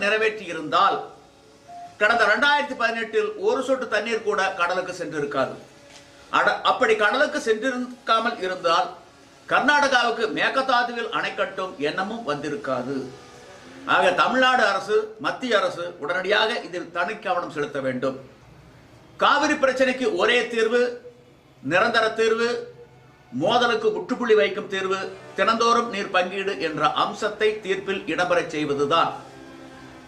நிறைவேற்றி இருந்தால் கடந்த 2018 ஒரு சொட்டு தண்ணீர் கூட கடலுக்கு சென்றிருக்காது. அப்படி கடலுக்கு சென்றிருக்காமல் இருந்தால் கர்நாடகாவுக்கு மேகதாதுவில் அணை கட்டும் எண்ணமும் வந்திருக்காது. ஆக தமிழ்நாடு அரசு, மத்திய அரசு உடனடியாக இதில் தனி கவனம் செலுத்த வேண்டும். காவிரி பிரச்சனைக்கு ஒரே தீர்வு, நிரந்தர தீர்வு, மோதலுக்கு முற்றுப்புள்ளி வைக்கும் தீர்வு தினந்தோறும் நீர் பங்கீடு என்ற அம்சத்தை தீர்ப்பில் இடம்பெறச் செய்வதுதான்.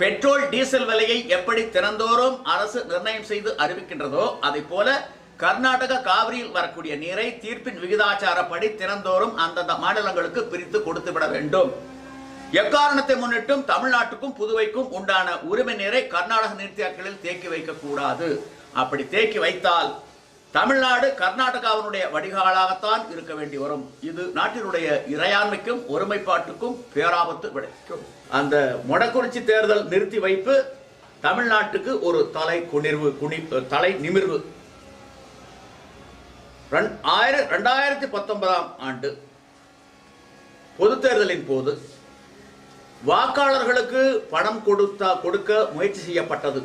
பெட்ரோல் டீசல் விலையை எப்படி தினந்தோறும் அரசு நிர்ணயம் செய்து அறிவிக்கின்றதோ அதை போல கர்நாடக காவிரியில் வரக்கூடிய நீரை தீர்ப்பின் விகிதாச்சாரப்படி தினந்தோறும் அந்தந்த மாநிலங்களுக்கு பிரித்து கொடுத்துவிட வேண்டும். எக்காரணத்தை முன்னிட்டும் தமிழ்நாட்டுக்கும் புதுவைக்கும் உண்டான உரிமை நீரை கர்நாடக நீர்த்தேக்கங்களில் தேக்கி வைக்க கூடாது. அப்படி தேக்கி வைத்தால் தமிழ்நாடு கர்நாடகாவினுடைய வடிகாலாகத்தான் இருக்க வேண்டி வரும். இது நாட்டினுடைய இறையாண்மைக்கும் ஒருமைப்பாட்டுக்கும் பேராபத்து விளைவிக்கும். அந்த மொடக்குறிச்சி தேர்தல் நிறுத்தி வைப்பு தமிழ்நாட்டுக்கு ஒரு தலை நிமிர்வு. 2019 ஆண்டு பொது தேர்தலின் போது வாக்காளர்களுக்கு பணம் கொடுக்க முயற்சி செய்யப்பட்டது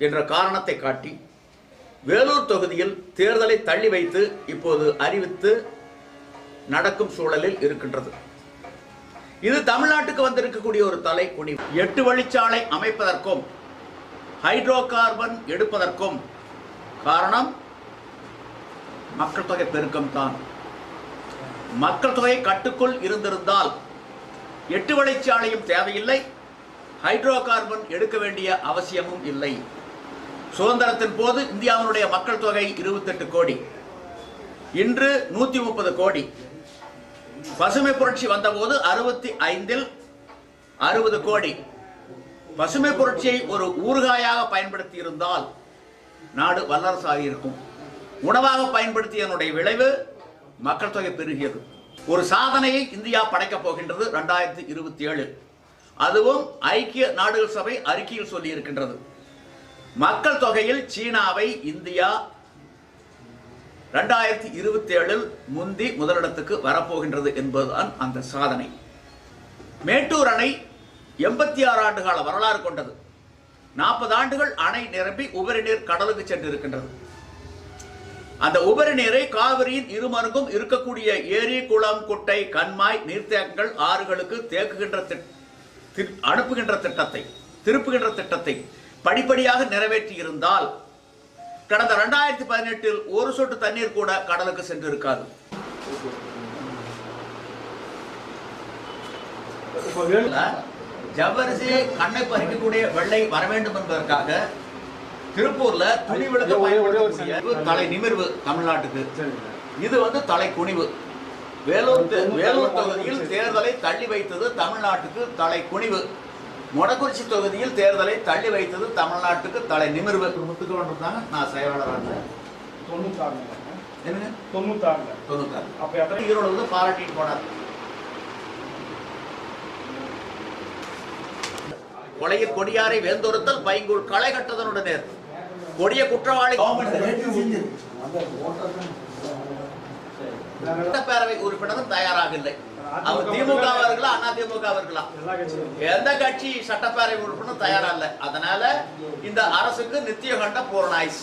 என்ற காரணத்தை காட்டி வேலூர் தொகுதியில் தேர்தலை தள்ளி வைத்து இப்போது அறிவித்து நடக்கும் சூழலில் இருக்கின்றது. இது தமிழ்நாட்டுக்கு வந்திருக்கக்கூடிய ஒரு தலை குனிவு. 8 வழிச்சாலை அமைப்பதற்கும் ஹைட்ரோ கார்பன் எடுப்பதற்கும் காரணம் மக்கள் தொகை பெருக்கம் தான். மக்கள் தொகை கட்டுக்குள் இருந்திருந்தால் 8 வழிச்சாலையும் தேவையில்லை, ஹைட்ரோ கார்பன் எடுக்க வேண்டிய அவசியமும் இல்லை. சுதந்திரத்தின் போது இந்தியாவினுடைய மக்கள் தொகை 28 கோடி, இன்று 130 கோடி. பசுமை புரட்சி வந்தபோது 65இல் 60 கோடி. பசுமை புரட்சியை ஒரு ஊறுகாயாக பயன்படுத்தி இருந்தால் நாடு வல்லரசாகி இருக்கும். உணவாக பயன்படுத்தியதனுடைய விளைவு மக்கள் தொகை பெருகியது. ஒரு சாதனையை இந்தியா படைக்கப் போகின்றது 2027. அதுவும் ஐக்கிய நாடுகள் சபை அறிக்கையில் சொல்லி இருக்கின்றது. மக்கள் தொகையில் சீனாவை இந்தியா 2027 முந்தி முதலிடத்துக்கு வரப்போகின்றது என்பதுதான் அந்த சாதனை. மேட்டூர் அணை 86 ஆண்டு கால வரலாறு கொண்டது. 40 ஆண்டுகள் அணை நிரம்பி உபரி நீர் கடலுக்கு சென்றிருக்கின்றது. அந்த உபரி நீரை காவிரியின் இருமருங்கும் இருக்கக்கூடிய ஏரி, குளம், குட்டை, கண்மாய், நீர்த்தேக்கங்கள், ஆறுகளுக்கு திருப்புகின்ற திட்டத்தை படிப்படியாக நிறைவேற்றி இருந்தால் கடந்த 2018 ஒரு சொட்டு தண்ணீர் கூட கடலுக்கு சென்றிருக்காது. ஜவ்வரிசி கண்ணை பறிக்கக்கூடிய வெள்ளை வர வேண்டும் என்பதற்காக திருப்பூர்ல துணி விளக்க பயன்படுத்தக்கூடிய தலை நிமிர்வு தமிழ்நாட்டுக்கு. இது தலை குனிவு. வேலூர் தொகுதியில் தேர்தலை தள்ளி வைத்தது தமிழ்நாட்டுக்கு தலை குனிவு. மொடக்குறிச்சி தொகுதியில் தேர்தலை தள்ளி வைத்தது தமிழ்நாட்டுக்கு தலை நிமிர்வு. முத்துக்கொண்டிருந்தாங்க. நான் செயலாளராக 96 அப்ப எத்தனை ஈரோடு பாராட்டிட்டு போனார். கொலையில் கொடியாரை வேந்தொருத்தல் பைங்கூழ் களை கட்டுதனுடனே கொடிய குற்றவாளி சட்டப்பேரவை உறுப்பினரும் தயாராக இல்லை. அவர் திமுக அவர்களா அதிமுக அவர்களா எந்த கட்சி சட்டப்பேரவை உறுப்பினர் தயாரா இல்லை. அதனால இந்த அரசுக்கு நித்திய கண்ட போர்னாய்ஸ்.